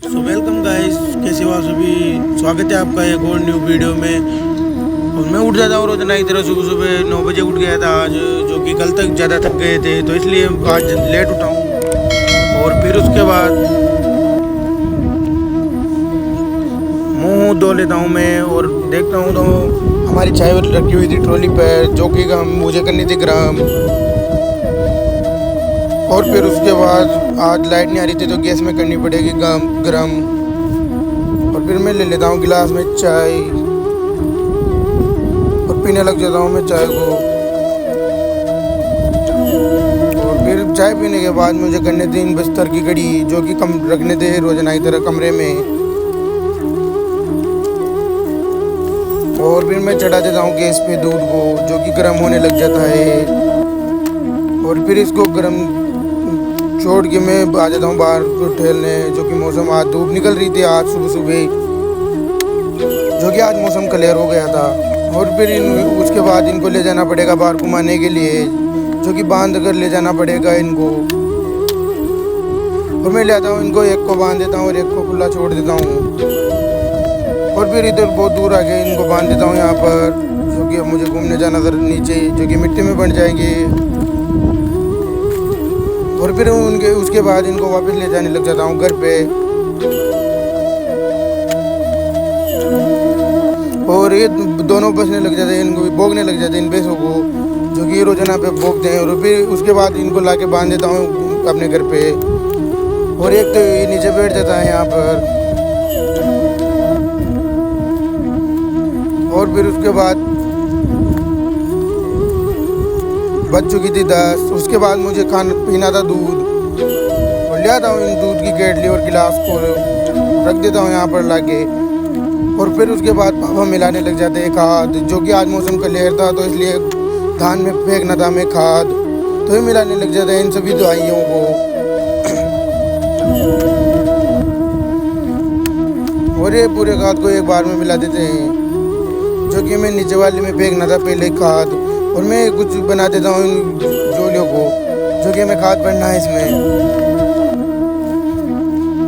So welcome guys, कैसे हो आप सभी। स्वागत है आपका एक और न्यू वीडियो में। और मैं उठ जाता हूँ रोज नई तरह सुबह सुबह 9 बजे उठ गया था आज, जो कि कल तक ज़्यादा थक गए थे, तो इसलिए आज लेट उठा हूँ। और फिर उसके बाद मुंह धो लेता हूँ मैं और देखता हूँ तो हमारी चाय रखी हुई थी ट्रॉली पर, जो कि मुझे करनी थी गर्म। और फिर उसके बाद आज लाइट नहीं आ रही थी तो गैस में करनी पड़ेगी गरम। और फिर मैं ले लेता हूँ गिलास में चाय और पीने लग जाता हूँ मैं चाय को। और फिर चाय पीने के बाद मुझे करने थे इन बिस्तर की घड़ी, जो कि कम रखने थे रोजाना की तरह कमरे में। और फिर मैं चढ़ा देता हूँ गैस पे दूध को, जो कि गर्म होने लग जाता है। और फिर इसको गर्म छोड़ के मैं आ जाता हूँ बाहर टहलने, जो कि मौसम आज धूप निकल रही थी आज सुबह सुबह, जो कि आज मौसम क्लियर हो गया था। और फिर उसके बाद इनको ले जाना पड़ेगा बाहर घुमाने के लिए, जो कि बांध कर ले जाना पड़ेगा इनको। और मैं ले आता हूँ इनको, एक को बांध देता हूँ और एक को खुला छोड़ देता हूँ। और फिर इधर बहुत दूर आके इनको बांध देता हूँ यहाँ पर, जो कि अब मुझे घूमने जाना था नीचे, जो कि मिट्टी में बन जाएंगे। और फिर उसके बाद इनको वापस ले जाने लग जाता हूँ घर पे। और ये दोनों बसने लग जाते हैं, इनको भोगने लग जाते हैं इन भैंसों को, जो कि रोजाना पे भोगते हैं। और फिर उसके बाद इनको लाके बांध देता हूँ अपने घर पे। और एक तो ये नीचे बैठ जाता है यहाँ पर। और फिर उसके बाद बच चुकी थी 10। उसके बाद मुझे खाना पीना था दूध, और ले आता हूँ इन दूध की केटली और गिलास को रख देता हूँ यहाँ पर लाके। और फिर उसके बाद पापा मिलाने लग जाते हैं खाद, जो कि आज मौसम क्लियर था तो इसलिए धान में फेंकना था हमें खाद, तो ये मिलाने लग जाते हैं इन सभी दवाइयों को। और ये पूरे खाद को एक बार में मिला देते हैं, जो कि मैं नीचे वाले में फेंकना था पहले खाद। और मैं कुछ बना देता हूँ इन जोलियों को, जो कि हमें खाद पड़ना है इसमें।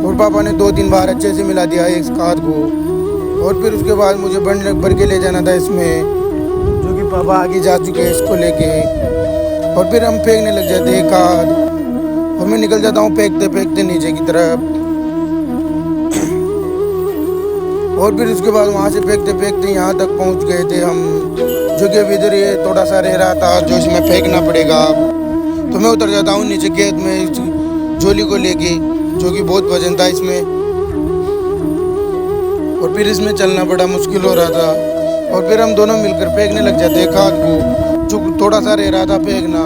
और पापा ने 2-3 बार अच्छे से मिला दिया इस खाद को। और फिर उसके बाद मुझे भर के ले जाना था इसमें, जो कि पापा आगे जा चुके हैं इसको लेके। और फिर हम फेंकने लग जाते हैं खाद, और मैं निकल जाता हूँ फेंकते फेंकते नीचे की तरफ। और फिर उसके बाद वहाँ से फेंकते फेंकते यहाँ तक पहुँच गए थे हम, जो कि अभी इधर ये थोड़ा सा रह रहा था जो इसमें फेंकना पड़ेगा। तो मैं उतर जाता हूँ नीचे खेत में झोली को लेके, जो कि बहुत वजन था इसमें। और फिर इसमें चलना बड़ा मुश्किल हो रहा था। और फिर हम दोनों मिलकर फेंकने लग जाते हैं खाद को, जो थोड़ा सा रह रहा था फेंकना।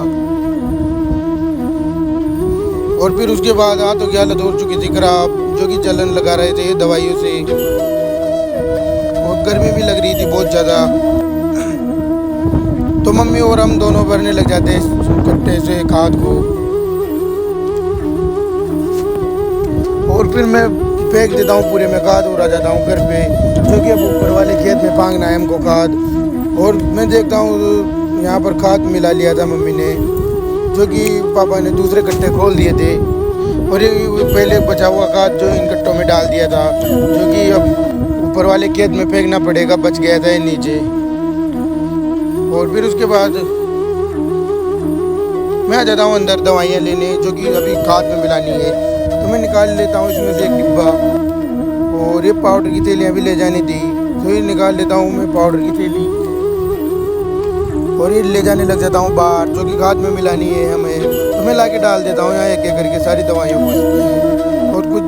और फिर उसके बाद हाथों की हालत हो चुकी थी खराब, जो कि जलन लगा रहे थे दवाइयों से। और गर्मी भी लग रही थी बहुत ज़्यादा, तो मम्मी और हम दोनों भरने लग जाते हैं कट्टे से खाद को। और फिर मैं फेंक देता हूँ पूरे में खाद और आ जाता हूँ घर पे, जो कि अब ऊपर वाले खेत में फांगना है हमको खाद। और मैं देखता हूँ यहाँ पर खाद मिला लिया था मम्मी ने, जो कि पापा ने दूसरे कट्टे खोल दिए थे। और ये पहले बचा हुआ खाद जो इन कट्टों में डाल दिया था, जो कि अब ऊपर वाले खेत में फेंकना पड़ेगा, बच गया था ये नीचे। और फिर उसके बाद मैं आ जाता हूँ अंदर दवाइयाँ लेने, जो कि अभी खाद में मिलानी है। तो मैं निकाल लेता हूँ इसमें से एक डिब्बा, और ये पाउडर की थैलियाँ भी ले जानी थी, तो ये निकाल लेता हूँ मैं पाउडर की थैली। और ये ले जाने लग जाता हूँ बाहर, जो कि खाद में मिलानी है हमें। तो मैं ला के डाल देता हूँ यहाँ एक एक करके सारी दवाइयों को। और कुछ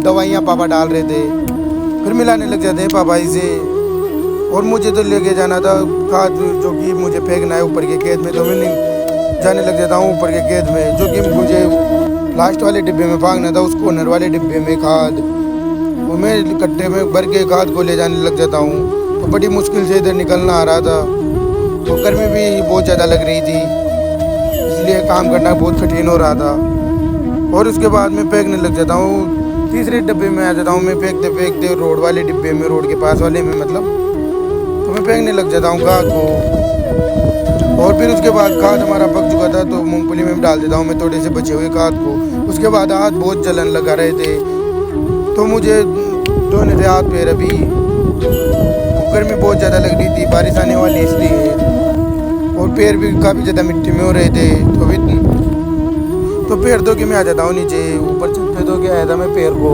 दवाइयाँ पापा डाल रहे थे, फिर मिलाने लग जाते हैं पापा इसे। और मुझे तो लेके जाना था खाद, जो कि मुझे फेंकना है ऊपर के खेत में। तो मैं जाने लग जाता हूँ ऊपर के खेत में, जो कि मुझे लास्ट वाले डिब्बे में फांगना था, उस कॉर्नर वाले डिब्बे में खाद। और मैं कट्टे में भर के खाद को ले जाने लग जाता हूँ। तो बड़ी मुश्किल से इधर निकलना आ रहा था, और गर्मी भी बहुत ज़्यादा लग रही थी, इसलिए काम करना बहुत कठिन हो रहा था। और उसके बाद मैं फेंकने लग जाता हूँ, तीसरे डिब्बे में आ जाता हूँ मैं फेंकते फेंकते रोड वाले डिब्बे में, रोड के पास वाले में मतलब। तो मैं फेंकने लग जाता हूँ खाद को। और फिर उसके बाद खाद हमारा पक चुका था, तो मूंगफली में डाल देता हूँ मैं थोड़े से बचे हुए खाद को। उसके बाद हाथ बहुत जलन लगा रहे थे, तो मुझे धोने थे हाथ पैर। अभी गर्मी बहुत ज़्यादा लग रही थी, बारिश आने वाली इसलिए, और पैर भी काफ़ी ज़्यादा मिट्टी में हो रहे थे। तो पैर धो के मैं आ जाता हूँ नीचे, ऊपर छत पे धो के आया था मैं पैर को।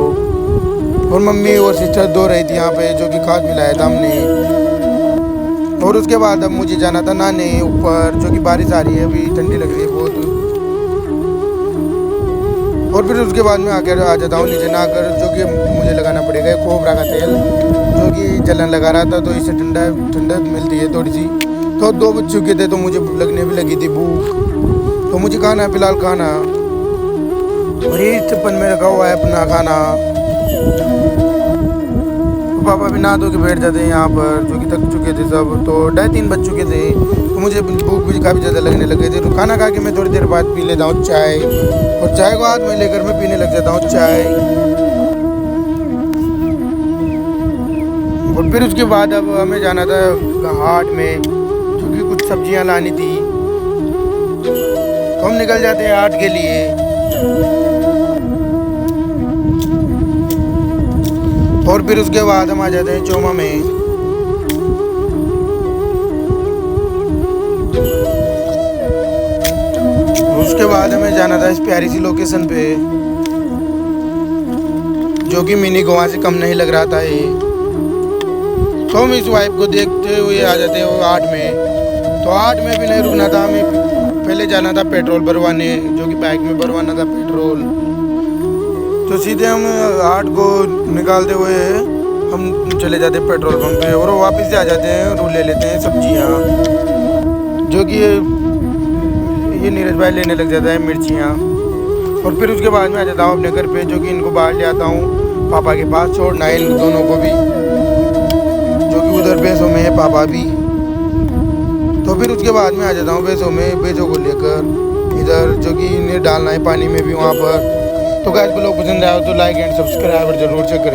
और मम्मी और सिस्टर धो रही थी यहाँ पे, जो कि खाद मिलाया था हमने। और उसके बाद अब मुझे जाना था नहाने ऊपर, जो कि बारिश आ रही है, अभी ठंडी लग रही है बहुत। और फिर उसके बाद मैं आकर आ जाता हूँ नीचे नहाकर, जो कि मुझे लगाना पड़ेगा कोबरा का तेल, जो कि जलन लगा रहा था, तो इससे ठंडा मिलती है थोड़ी सी। तो 2 बज चुके थे, तो मुझे लगने भी लगी थी भूख, तो मुझे खाना है फिलहाल खाना। और ये टिप्पन में रखा हुआ है अपना खाना। तो पापा भी नहा धो के बैठ जाते हैं यहाँ पर, जो कि थक चुके थे सब। तो 2:30 बज चुके थे, तो मुझे भूख भी काफ़ी ज़्यादा लगने लग गई थी। तो खाना खा के मैं थोड़ी देर बाद पी लेता हूँ चाय, और चाय को हाथ में लेकर मैं पीने लग जाता हूँ चाय। और फिर उसके बाद अब हमें जाना था हाट में, जो कि कुछ सब्जियाँ लानी थी। तो हम निकल जाते हैं हाट के लिए। और फिर उसके बाद हम आ जाते हैं चोमा में। उसके बाद हमें जाना था इस प्यारी सी लोकेशन पे, जो कि मिनी गोवा से कम नहीं लग रहा था ये। तो हम इस वाइब को देखते हुए आ जाते हैं हाट में। तो हाट में भी नहीं रुकना था, हमें पहले जाना था पेट्रोल भरवाने, जो कि बाइक में भरवाना था पेट्रोल। तो सीधे हम हाट को निकालते हुए हम चले जाते हैं पेट्रोल पंप पे, और वापस से आ जाते हैं और ले लेते हैं सब्जियाँ, जो कि ये नीरज भाई लेने लग जाता है मिर्चियाँ। और फिर उसके बाद में आ जाता हूँ अपने घर पे, जो कि इनको बाहर ले आता हूँ पापा के पास छोड़ना है इन दोनों को भी, जो कि उधर भैंसों में है पापा भी। तो फिर उसके बाद में आ जाता हूँ भैंसों को लेकर इधर, जो कि इन्हें डालना है पानी में भी वहाँ पर। तो गाइस, को लोग पसंद आया तो लाइक एंड सब्सक्राइब जरूर से करें।